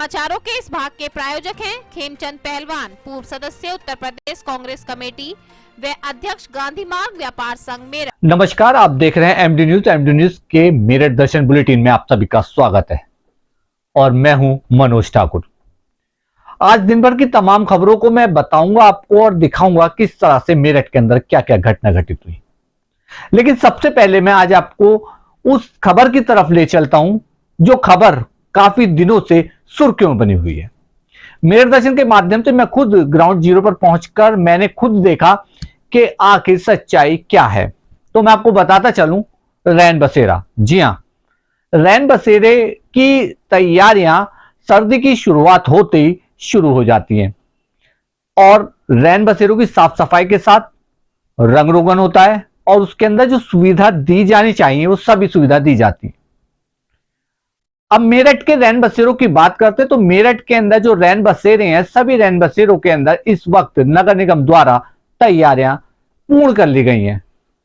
समाचारों के इस भाग के प्रायोजक हैं खेमचंद पहलवान, पूर्व सदस्य उत्तर प्रदेश कांग्रेस कमेटी व अध्यक्ष गांधी मार्ग व्यापार संघ मेरठ। नमस्कार, आप देख रहे हैं एमडी न्यूज के मेरठ दर्शन बुलेटिन में आप सभी का स्वागत है और मैं हूं मनोज ठाकुर। आज दिन भर की तमाम खबरों को मैं बताऊंगा आपको और दिखाऊंगा किस तरह से मेरठ के अंदर क्या क्या घटना घटित हुई। लेकिन सबसे पहले मैं आज आपको उस खबर की तरफ ले चलता हूं जो खबर काफी दिनों से सुर्खियों में बनी हुई है। मेरठ दर्शन के माध्यम से मैं खुद ग्राउंड जीरो पर पहुंचकर मैंने खुद देखा कि आखिर सच्चाई क्या है। तो मैं आपको बताता चलूं, रैन बसेरा, जी हां, रैन बसेरे की तैयारियां सर्दी की शुरुआत होते ही शुरू हो जाती हैं और रैन बसेरों की साफ सफाई के साथ रंग रोगन होता है और उसके अंदर जो सुविधा दी जानी चाहिए वो सभी सुविधा दी जाती है। अब मेरठ के रैन बसेरों की बात करते हैं तो मेरठ के अंदर जो रैन बसेरे हैं, सभी रैन बसेरों के अंदर इस वक्त नगर निगम द्वारा तैयारियां पूर्ण कर ली गई हैं।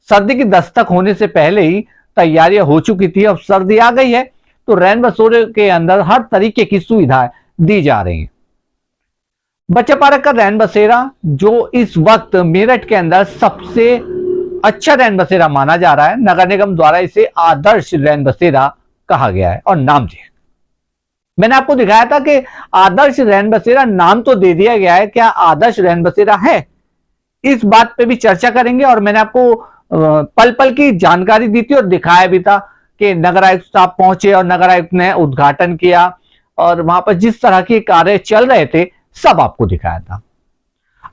सर्दी की दस्तक होने से पहले ही तैयारियां हो चुकी थी। अब सर्दी आ गई है तो रैन बसेरों के अंदर हर तरीके की सुविधाएं दी जा रही हैं। बच्चा पार्क का रैन बसेरा जो इस वक्त मेरठ के अंदर सबसे अच्छा रैन बसेरा माना जा रहा है, नगर निगम द्वारा इसे आदर्श रैन बसेरा कहा गया है और नाम दिया। मैंने आपको दिखाया था कि आदर्श रैन बसेरा नाम तो दे दिया गया है, क्या आदर्श रैन बसेरा है, इस बात पे भी चर्चा करेंगे। और मैंने आपको पल पल की जानकारी दी थी और दिखाया भी था कि नगर आयुक्त साहब पहुंचे और नगर आयुक्त ने उद्घाटन किया और वहां पर जिस तरह के कार्य चल रहे थे सब आपको दिखाया था।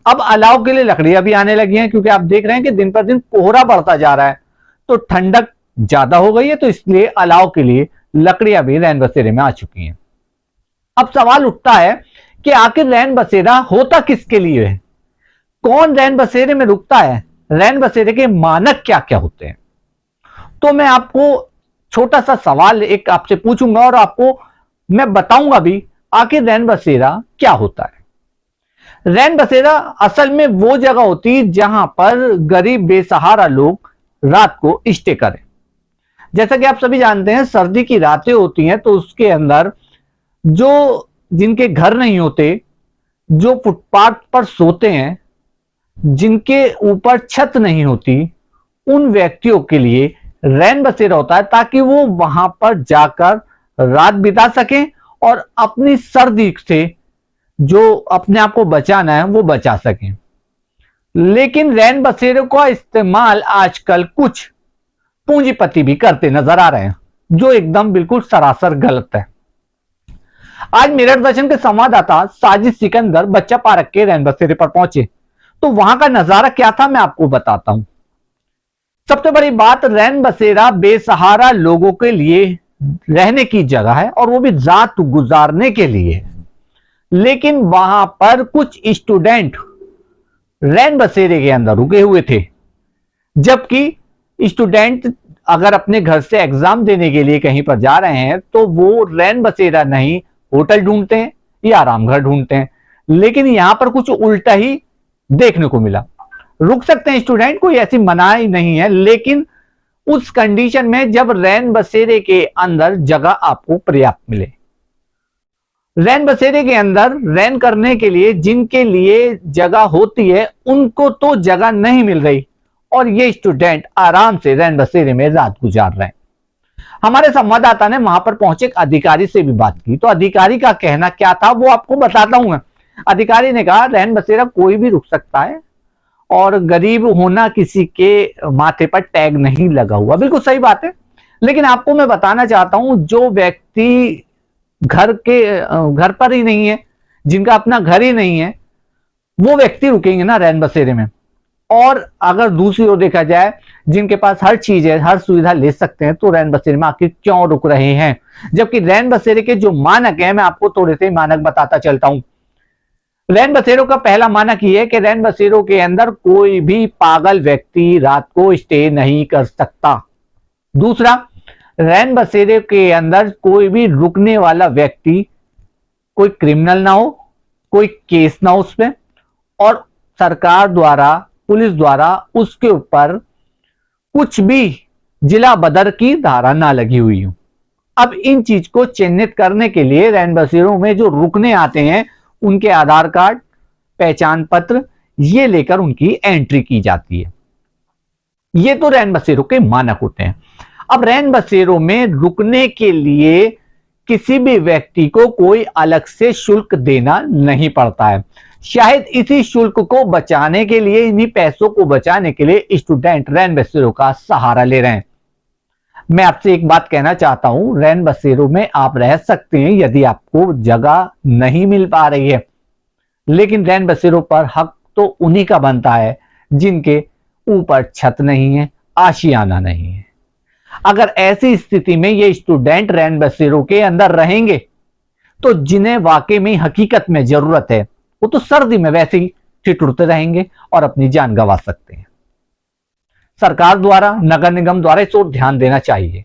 अब अलाव के लिए लकड़ियां भी आने लगी हैं क्योंकि आप देख रहे हैं कि दिन पर दिन कोहरा बढ़ता जा रहा है तो ठंडक ज्यादा हो गई है, तो इसलिए अलाव के लिए लकड़ियां भी रैन बसेरे में आ चुकी हैं। अब सवाल उठता है कि आखिर रैन बसेरा होता किसके लिए है, कौन रैन बसेरे में रुकता है, रैन बसेरे के मानक क्या क्या होते हैं। तो मैं आपको छोटा सा सवाल एक आपसे पूछूंगा और आपको मैं बताऊंगा भी आखिर रैन बसेरा क्या होता है। रैन बसेरा असल में वो जगह होती है जहां पर गरीब बेसहारा लोग रात को स्टे करें। जैसा कि आप सभी जानते हैं सर्दी की रातें होती हैं तो उसके अंदर जो जिनके घर नहीं होते, जो फुटपाथ पर सोते हैं, जिनके ऊपर छत नहीं होती, उन व्यक्तियों के लिए रैन बसेरा होता है ताकि वो वहां पर जाकर रात बिता सकें और अपनी सर्दी से जो अपने आप को बचाना है वो बचा सकें। लेकिन रैन बसेरों का इस्तेमाल आजकल कुछ पूंजीपति भी करते नजर आ रहे हैं जो एकदम बिल्कुल सरासर गलत है। आज मेरठ दर्शन के संवाददाता साजिद सिकंदर बच्चा पार्क के रैन बसेरे पर पहुंचे तो वहां का नजारा क्या था मैं आपको बताता हूं। सबसे बड़ी बात, रैन बसेरा बेसहारा लोगों के लिए रहने की जगह है और वो भी रात गुजारने के लिए। लेकिन वहां पर कुछ स्टूडेंट रैन बसेरे के अंदर रुके हुए थे, जबकि स्टूडेंट अगर अपने घर से एग्जाम देने के लिए कहीं पर जा रहे हैं तो वो रैन बसेरा नहीं होटल ढूंढते हैं या आराम घर ढूंढते हैं। लेकिन यहां पर कुछ उल्टा ही देखने को मिला। रुक सकते हैं स्टूडेंट, कोई ऐसी मनाही नहीं है, लेकिन उस कंडीशन में जब रैन बसेरे के अंदर जगह आपको पर्याप्त मिले। रैन बसेरे के अंदर रैन करने के लिए जिनके लिए जगह होती है उनको तो जगह नहीं मिल रही और ये स्टूडेंट आराम से रैन बसेरे में रात गुजार रहे हैं। हमारे संवाददाता ने वहां पर पहुंचे एक अधिकारी से भी बात की तो अधिकारी का कहना क्या था वो आपको बताता हूं मैं। अधिकारी ने कहा रैन बसेरा कोई भी रुक सकता है और गरीब होना किसी के माथे पर टैग नहीं लगा हुआ। बिल्कुल सही बात है, लेकिन आपको मैं बताना चाहता हूं जो व्यक्ति घर पर ही नहीं है, जिनका अपना घर ही नहीं है, वो व्यक्ति रुकेंगे ना रैन बसेरे में। और अगर दूसरी ओर देखा जाए जिनके पास हर चीज है, हर सुविधा ले सकते हैं, तो रैन बसेरे में आखिर क्यों रुक रहे हैं। जबकि रैन बसेरे के जो मानक है मैं आपको थोड़े से मानक बताता चलता हूं। रैन बसेरों का पहला मानक यह है कि रैन बसेरों के अंदर कोई भी पागल व्यक्ति रात को स्टे नहीं कर सकता। दूसरा, रैन बसेरे के अंदर कोई भी रुकने वाला व्यक्ति कोई क्रिमिनल ना हो, कोई केस ना हो उसमें, और सरकार द्वारा, पुलिस द्वारा उसके ऊपर कुछ भी जिला बदर की धारा ना लगी हुई हो। अब इन चीज को चिन्हित करने के लिए रैन बसेरों में जो रुकने आते हैं उनके आधार कार्ड, पहचान पत्र ये लेकर उनकी एंट्री की जाती है। ये तो रैन बसेरों के मानक होते हैं। अब रैन बसेरों में रुकने के लिए किसी भी व्यक्ति को कोई अलग से शुल्क देना नहीं पड़ता है। शायद इसी शुल्क को बचाने के लिए, इन्हीं पैसों को बचाने के लिए स्टूडेंट रैन बसेरों का सहारा ले रहे हैं। मैं आपसे एक बात कहना चाहता हूं, रैन बसेरों में आप रह सकते हैं यदि आपको जगह नहीं मिल पा रही है, लेकिन रैन बसेरों पर हक तो उन्हीं का बनता है जिनके ऊपर छत नहीं है, आशियाना नहीं है। अगर ऐसी स्थिति में ये स्टूडेंट रैन बसेरों के अंदर रहेंगे तो जिन्हें वाकई में हकीकत में जरूरत है वो तो सर्दी में वैसे ही ठिठुरते रहेंगे और अपनी जान गंवा सकते हैं। सरकार द्वारा, नगर निगम द्वारा इस ओर ध्यान देना चाहिए।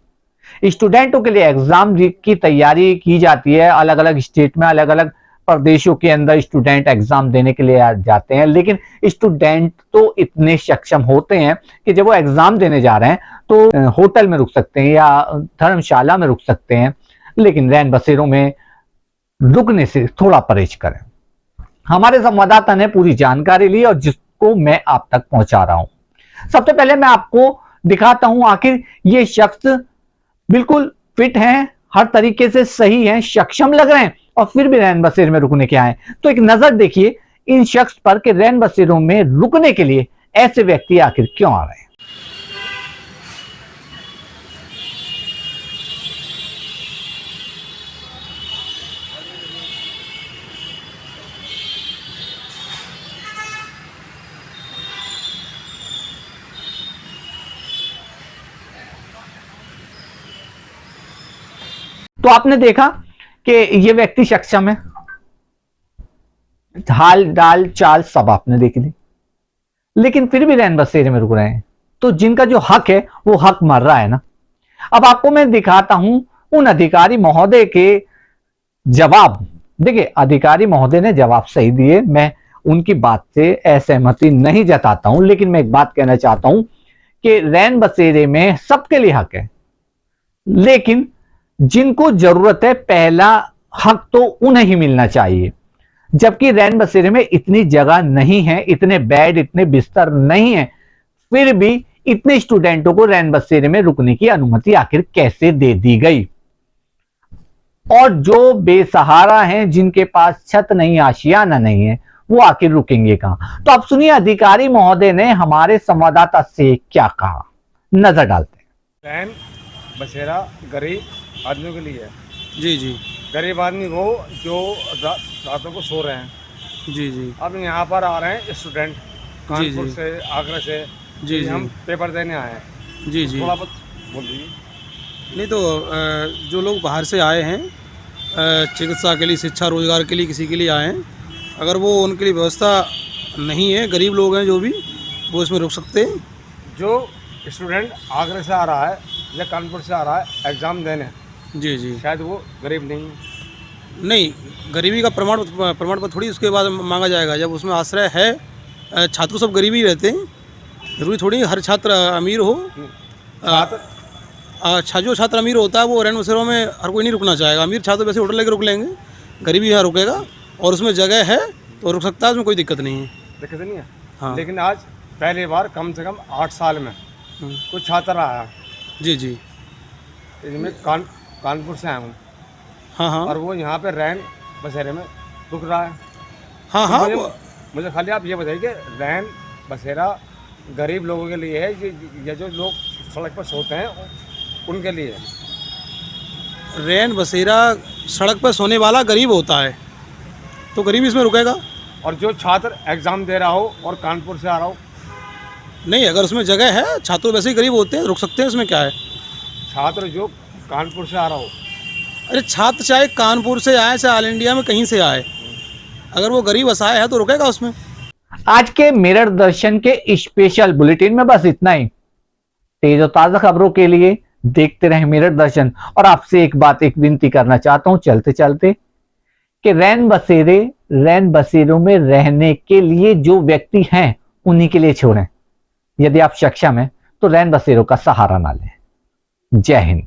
स्टूडेंटों के लिए एग्जाम की तैयारी की जाती है। अलग अलग स्टेट में, अलग अलग प्रदेशों के अंदर स्टूडेंट एग्जाम देने के लिए जाते हैं, लेकिन स्टूडेंट तो इतने सक्षम होते हैं कि जब वो एग्जाम देने जा रहे हैं तो होटल में रुक सकते हैं या धर्मशाला में रुक सकते हैं, लेकिन रैन बसेरों में रुकने से थोड़ा परहेज करें। हमारे संवाददाता ने पूरी जानकारी ली और जिसको मैं आप तक पहुंचा रहा हूं। सबसे पहले मैं आपको दिखाता हूं आखिर ये शख्स बिल्कुल फिट हैं, हर तरीके से सही हैं, सक्षम लग रहे हैं और फिर भी रैन बसेरे में रुकने के आए। तो एक नजर देखिए इन शख्स पर कि रैन बसेरों में रुकने के लिए ऐसे व्यक्ति आखिर क्यों आ रहे हैं। तो आपने देखा कि ये व्यक्ति सक्षम है, हाल डाल चाल सब आपने देख ली, लेकिन फिर भी रैन बसेरे में रुक रहे हैं। तो जिनका जो हक है वो हक मर रहा है ना। अब आपको मैं दिखाता हूं उन अधिकारी महोदय के जवाब। देखिए, अधिकारी महोदय ने जवाब सही दिए, मैं उनकी बात से असहमति नहीं जताता हूं, लेकिन मैं एक बात कहना चाहता हूं कि रैन बसेरे में सबके लिए हक है, लेकिन जिनको जरूरत है पहला हक तो उन्हें ही मिलना चाहिए। जबकि रैन बसेरे में इतनी जगह नहीं है, इतने बेड, इतने बिस्तर नहीं है, फिर भी इतने स्टूडेंटों को रैन बसेरे में रुकने की अनुमति आखिर कैसे दे दी गई। और जो बेसहारा हैं, जिनके पास छत नहीं, आशियाना नहीं है, वो आखिर रुकेंगे कहां। तो आप सुनिए अधिकारी महोदय ने हमारे संवाददाता से क्या कहा, नजर डालते हैं। रैन बसेरा गरीब आदमियों के लिए है। जी जी गरीब आदमी वो जो रातों को सो रहे हैं। जी जी अब यहाँ पर आ रहे हैं स्टूडेंट कानपुर जी। से, आगरा से। जी जी हम पेपर देने आए हैं। जी जी थोड़ा बहुत बोल दीजिए। नहीं तो जो लोग बाहर से आए हैं चिकित्सा के लिए, शिक्षा रोजगार के लिए, किसी के लिए आए हैं, अगर वो उनके लिए व्यवस्था नहीं है, गरीब लोग हैं जो भी, वो इसमें रुक सकते हैं। जो स्टूडेंट आगरा से आ रहा है या कानपुर से आ रहा है एग्ज़ाम देने, जी जी शायद वो गरीब नहीं है। नहीं, गरीबी का प्रमाण पत्र थोड़ी उसके बाद मांगा जाएगा। जब उसमें आश्रय है, छात्र सब गरीब ही रहते हैं, जरूरी थोड़ी हर छात्र अमीर हो। जो छात्र अमीर होता है वो रैन बसेरों में हर कोई नहीं रुकना चाहेगा। अमीर छात्र वैसे होटल लेकर रुक लेंगे, गरीबी यहाँ रुकेगा और उसमें जगह है तो रुक सकता है, उसमें कोई दिक्कत नहीं है। दिक्कत नहीं है। हाँ। लेकिन आज पहली बार कम से कम 8 साल में कुछ छात्र आया। जी जी इसमें कानपुर से आया हूँ। हाँ हाँ और वो यहाँ पे रैन बसेरे में रुक रहा है। हाँ हाँ मुझे खाली आप ये बताइए कि रैन बसेरा गरीब लोगों के लिए है, ये जो लोग सड़क पर सोते हैं उनके लिए है। रैन बसेरा सड़क पर सोने वाला गरीब होता है, तो गरीब इसमें रुकेगा। और जो छात्र एग्ज़ाम दे रहा हो और कानपुर से आ रहा हो, नहीं, अगर उसमें जगह है, छात्र वैसे ही गरीब होते हैं, रुक सकते हैं, उसमें क्या है। छात्र जो कानपुर से आ रहा हो, अरे छात्र चाहे कानपुर से आए, चाहे ऑल इंडिया में कहीं से आए, अगर वो गरीब असहाय है तो रुकेगा उसमें। आज के मिरर दर्शन के स्पेशल बुलेटिन में बस इतना ही। तेज और ताजा खबरों के लिए देखते रहें मिरर दर्शन। और आपसे एक बात, एक विनती करना चाहता हूं चलते चलते, कि रैन बसेरों में रहने के लिए जो व्यक्ति हैं उन्हीं के लिए छोड़ें। यदि आप सक्षम हैं तो रैन बसेरों का सहारा ना लें। जय हिंद।